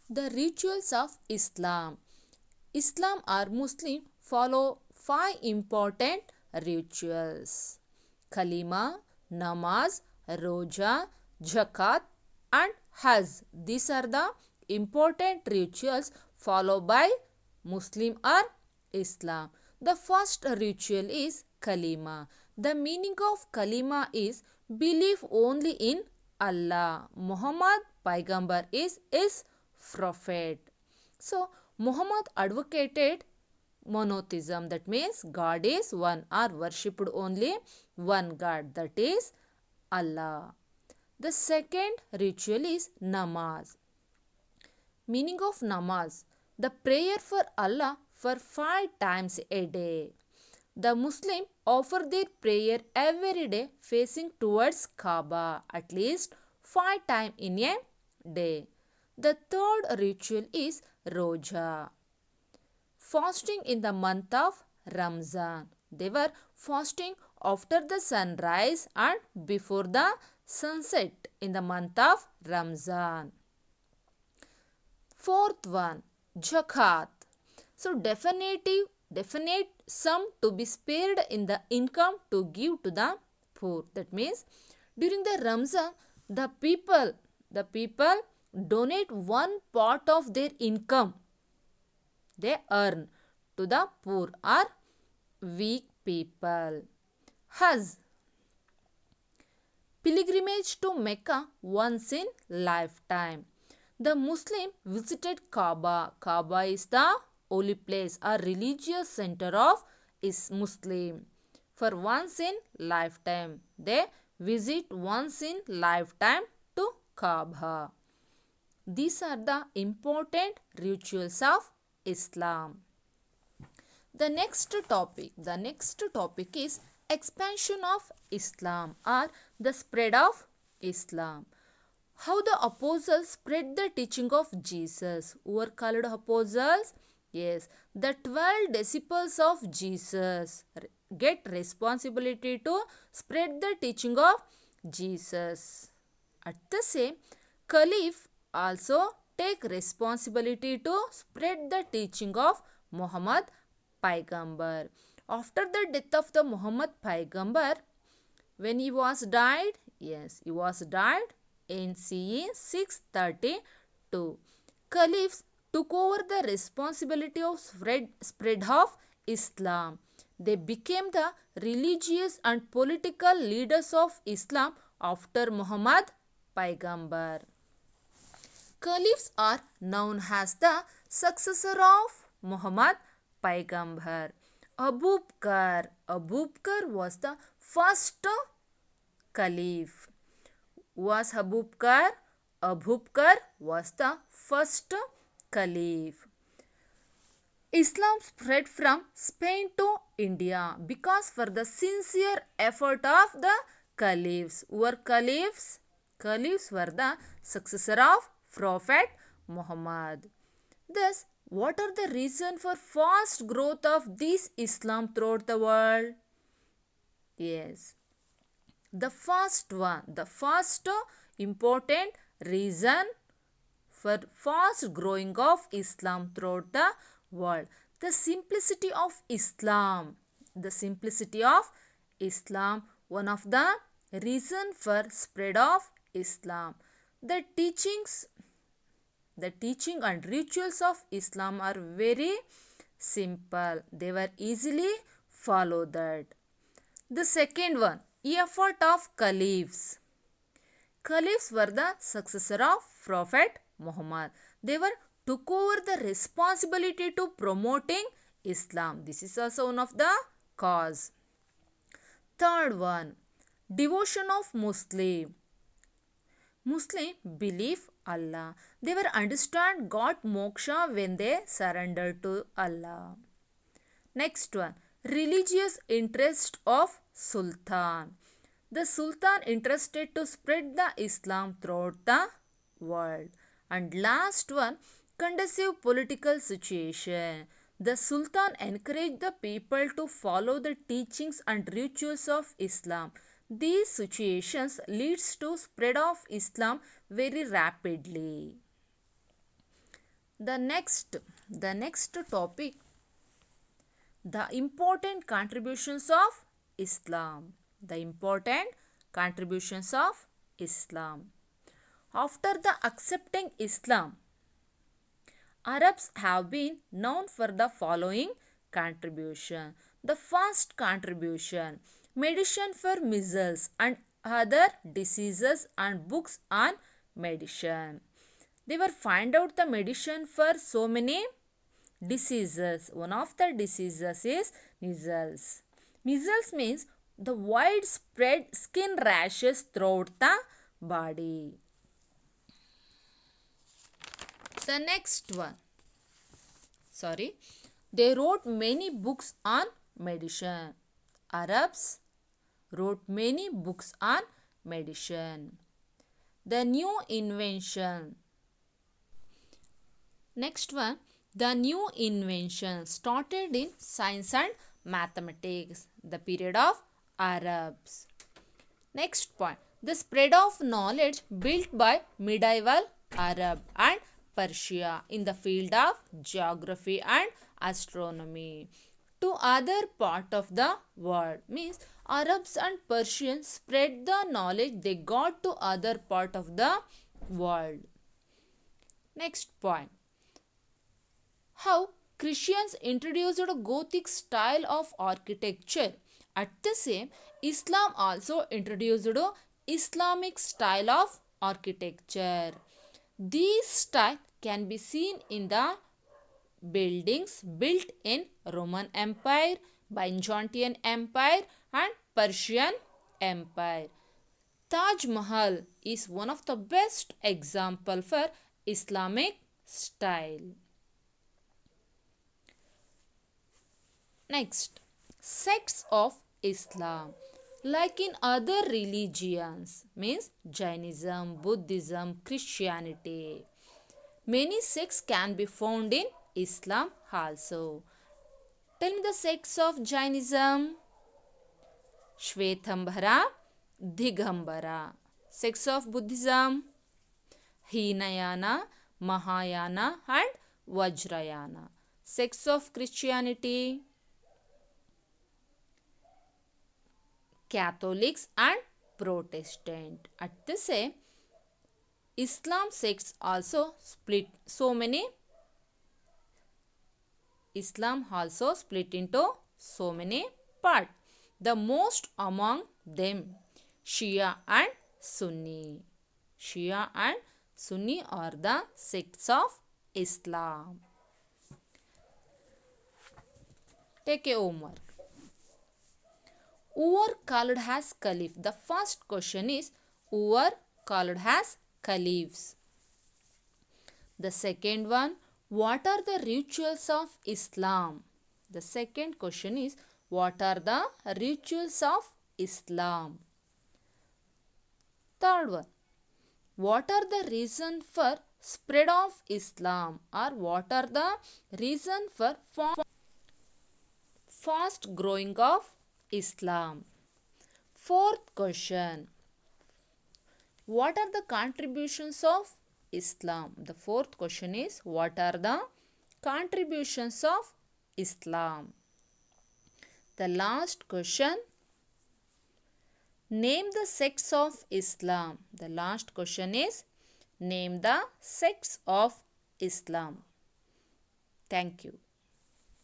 The rituals of Islam. Islam or Muslim follow five important rituals: Kalima, Namaz, Roja, Zakat, and Hajj. These are the important rituals followed by Muslim or Islam. The first ritual is Kalima. The meaning of Kalima is belief only in Allah. Muhammad Paigambar is prophet. So Muhammad advocated monotheism, that means God is one or worshipped only one God, that is Allah. The second ritual is namaz. Meaning of namaz: the prayer for Allah for 5 times a day. The Muslim offer their prayer every day facing towards Kaaba at least 5 times in a day. The third ritual is Roja, fasting in the month of Ramzan. They were fasting after the sunrise and before the sunset in the month of Ramzan. Fourth one, Zakat. So definite sum to be spared in the income to give to the poor. That means during the Ramzan, the people donate one part of their income they earn to the poor or weak people. Hajj, pilgrimage to Mecca once in lifetime. The Muslim visited Kaaba. Kaaba is the holy place or religious center of is Muslim. For once in lifetime, they visit once in lifetime to Kaaba. These are the important rituals of Islam. The next topic is expansion of Islam or the spread of Islam. How the apostles spread the teaching of Jesus. Who were called apostles? Yes, the 12 disciples of Jesus get responsibility to spread the teaching of Jesus. At the same, Caliph also take responsibility to spread the teaching of Muhammad Paigambar. After the death of the Muhammad Paigambar, when he was died, yes, he was died in CE 632. Caliphs took over the responsibility of spread of Islam. They became the religious and political leaders of Islam after Muhammad Paigambar. Caliphs are known as the successor of Muhammad Paigambar. Abu Bakr was the first caliph. Was Abu Bakr? Abu Bakr was the first caliph. Islam spread from Spain to India because for the sincere effort of the caliphs. Who were caliphs? Caliphs were the successor of Prophet Muhammad. Thus, what are the reasons for fast growth of this Islam throughout the world? Yes, the first important reason for fast growing of Islam throughout the world, the simplicity of Islam. The simplicity of Islam, one of the reason for spread of Islam. The teaching and rituals of Islam are very simple. They were easily followed. The second one, effort of caliphs. Caliphs were the successor of Prophet Muhammad. They were took over the responsibility to promoting Islam. This is also one of the cause. Third one, devotion of Muslim. Muslim believe Allah. They were understand got moksha when they surrendered to Allah. Next one, religious interest of Sultan. The Sultan interested to spread the Islam throughout the world. And last one, conducive political situation. The Sultan encouraged the people to follow the teachings and rituals of Islam. These situations leads to spread of Islam very rapidly. The next topic, the important contributions of Islam. The important contributions of Islam. After the accepting Islam, Arabs have been known for the following contribution. The first contribution, medicine for measles and other diseases and books on medicine. They were find out the medicine for so many diseases. One of the diseases is measles. Measles means the widespread skin rashes throughout the body. The next one. They wrote many books on medicine. Arabs wrote many books on medicine. The new invention. Next one, the new invention started in science and mathematics, the period of Arabs. Next point, the spread of knowledge built by medieval Arab and Persia in the field of geography and astronomy to other part of the world. Means Arabs and Persians spread the knowledge they got to other part of the world. Next point, how Christians introduced a Gothic style of architecture. At the same, Islam also introduced a Islamic style of architecture. These style can be seen in the buildings built in Roman Empire, Byzantine Empire and Persian Empire. Taj Mahal is one of the best example for Islamic style. Next, sects of Islam. Like in other religions, means Jainism, Buddhism, Christianity. Many sects can be found in Islam also. Tell me the sects of Jainism. Shvetambara, Digambara. Sects of Buddhism. Hinayana, Mahayana and Vajrayana. Sects of Christianity. Catholics and Protestant. At the same, Islam sects also split into so many parts. The most among them, Shia and Sunni. Shia and Sunni are the sects of Islam. Take a homework. Who were called as caliph? The first question is, who were called as caliphs? The second one, what are the rituals of Islam? The second question is, what are the rituals of Islam? Third one, what are the reason for spread of Islam, or what are the reason for fast growing of Islam? Fourth question, what are the contributions of Islam? The fourth question is, what are the contributions of Islam? The last question, name the sects of Islam. The last question is, name the sects of Islam. Thank you.